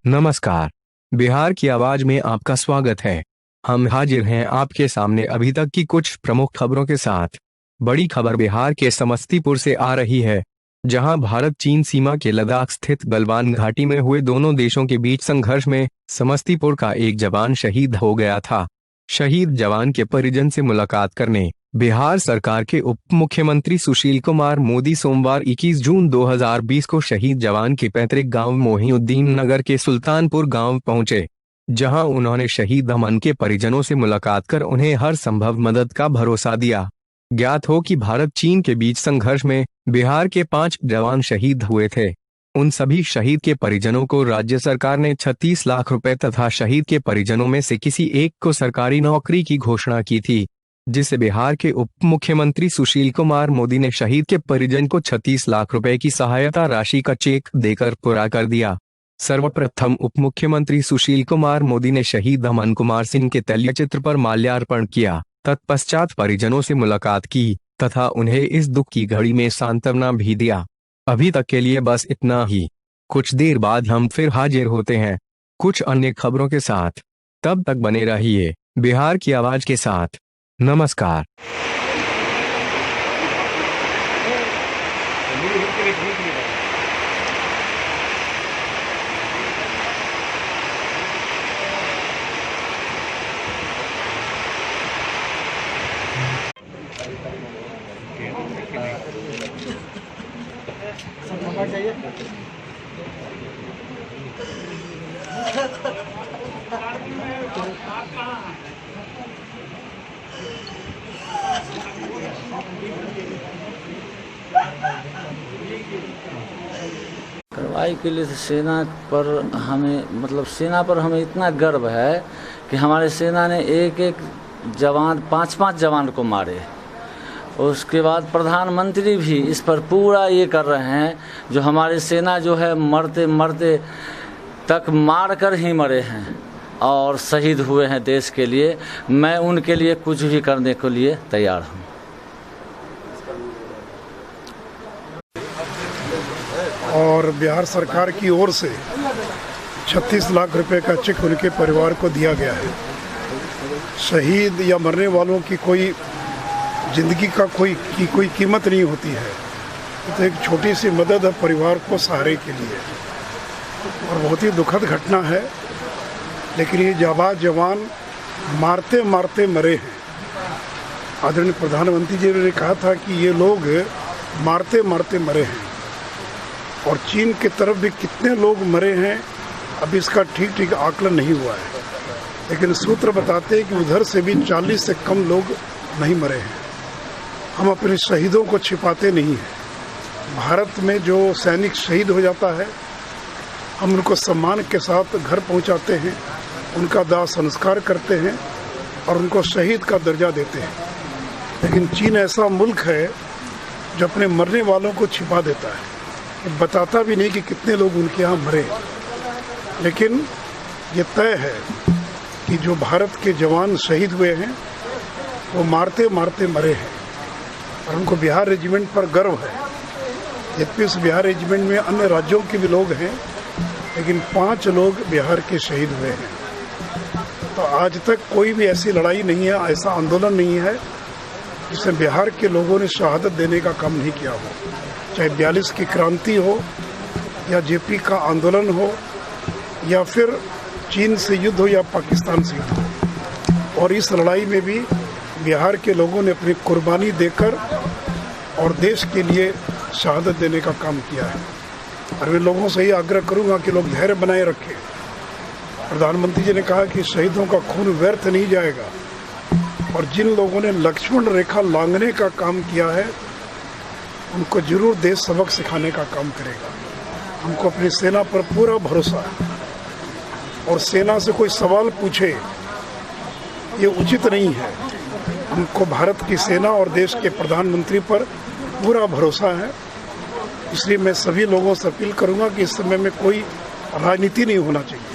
नमस्कार, बिहार की आवाज में आपका स्वागत है। हम हाजिर हैं आपके सामने अभी तक की कुछ प्रमुख खबरों के साथ। बड़ी खबर बिहार के समस्तीपुर से आ रही है, जहां भारत चीन सीमा के लद्दाख स्थित गलवान घाटी में हुए दोनों देशों के बीच संघर्ष में समस्तीपुर का एक जवान शहीद हो गया था। शहीद जवान के परिजन से मुलाकात करने बिहार सरकार के उप मुख्यमंत्री सुशील कुमार मोदी सोमवार 21 जून 2020 को शहीद जवान के पैतृक गांव मोहिउद्दीन नगर के सुल्तानपुर गांव पहुंचे, जहां उन्होंने शहीद अमन के परिजनों से मुलाकात कर उन्हें हर संभव मदद का भरोसा दिया। ज्ञात हो कि भारत चीन के बीच संघर्ष में बिहार के 5 जवान शहीद हुए थे। उन सभी शहीद के परिजनों को राज्य सरकार ने 36 लाख रुपए तथा शहीद के परिजनों में से किसी एक को सरकारी नौकरी की घोषणा की थी, जिसे बिहार के उप मुख्यमंत्री सुशील कुमार मोदी ने शहीद के परिजन को 36 लाख रुपए की सहायता राशि का चेक देकर पूरा कर दिया। सर्वप्रथम उप मुख्यमंत्री सुशील कुमार मोदी ने शहीद अमन कुमार सिंह के तैलचित्र पर माल्यार्पण किया, तत्पश्चात परिजनों से मुलाकात की तथा उन्हें इस दुख की घड़ी में सांत्वना भी दिया। अभी तक के लिए बस इतना ही। कुछ देर बाद हम फिर हाजिर होते हैं कुछ अन्य खबरों के साथ। तब तक बने रहिए बिहार की आवाज के साथ। नमस्कार। कार्रवाई के लिए सेना पर हमें इतना गर्व है कि हमारे सेना ने एक जवान 5 जवान को मारे। उसके बाद प्रधानमंत्री भी इस पर पूरा ये कर रहे हैं, जो हमारी सेना जो है मरते मरते तक मार कर ही मरे हैं और शहीद हुए हैं देश के लिए। मैं उनके लिए कुछ भी करने के लिए तैयार हूँ। और बिहार सरकार की ओर से 36 लाख रुपए का चेक उनके परिवार को दिया गया है। शहीद या मरने वालों की कोई जिंदगी का कोई कीमत नहीं होती है, तो एक छोटी सी मदद है परिवार को सहारे के लिए, और बहुत ही दुखद घटना है। लेकिन ये जाबाज जवान मारते मारते मरे हैं। आदरणीय प्रधानमंत्री जी ने कहा था कि ये लोग मारते मारते मरे हैं, और चीन की तरफ भी कितने लोग मरे हैं अभी इसका ठीक आकलन नहीं हुआ है। लेकिन सूत्र बताते हैं कि उधर से भी 40 से कम लोग नहीं मरे हैं। हम अपने शहीदों को छिपाते नहीं हैं। भारत में जो सैनिक शहीद हो जाता है, हम उनको सम्मान के साथ घर पहुंचाते हैं, उनका दाह संस्कार करते हैं और उनको शहीद का दर्जा देते हैं। लेकिन चीन ऐसा मुल्क है जो अपने मरने वालों को छिपा देता है, बताता भी नहीं कि कितने लोग उनके यहाँ मरे। लेकिन ये तय है कि जो भारत के जवान शहीद हुए हैं वो मारते मारते मरे हैं, और उनको बिहार रेजिमेंट पर गर्व है। यद्यपि इस बिहार रेजिमेंट में अन्य राज्यों के भी लोग हैं, लेकिन 5 लोग बिहार के शहीद हुए हैं। तो आज तक कोई भी ऐसी लड़ाई नहीं है, ऐसा आंदोलन नहीं है जिसमें बिहार के लोगों ने शहादत देने का काम नहीं किया हो। चाहे 42 की क्रांति हो, या जेपी का आंदोलन हो, या फिर चीन से युद्ध हो, या पाकिस्तान से युद्ध हो। और इस लड़ाई में भी बिहार के लोगों ने अपनी कुर्बानी देकर और देश के लिए शहादत देने का काम किया है। और मैं लोगों से ही आग्रह करूंगा कि लोग धैर्य बनाए रखें। प्रधानमंत्री जी ने कहा कि शहीदों का खून व्यर्थ नहीं जाएगा, और जिन लोगों ने लक्ष्मण रेखा लांघने का काम किया है उनको जरूर देश सबक सिखाने का काम करेगा। हमको अपनी सेना पर पूरा भरोसा है, और सेना से कोई सवाल पूछे ये उचित नहीं है। हमको भारत की सेना और देश के प्रधानमंत्री पर पूरा भरोसा है। इसलिए मैं सभी लोगों से अपील करूंगा कि इस समय में कोई राजनीति नहीं होना चाहिए।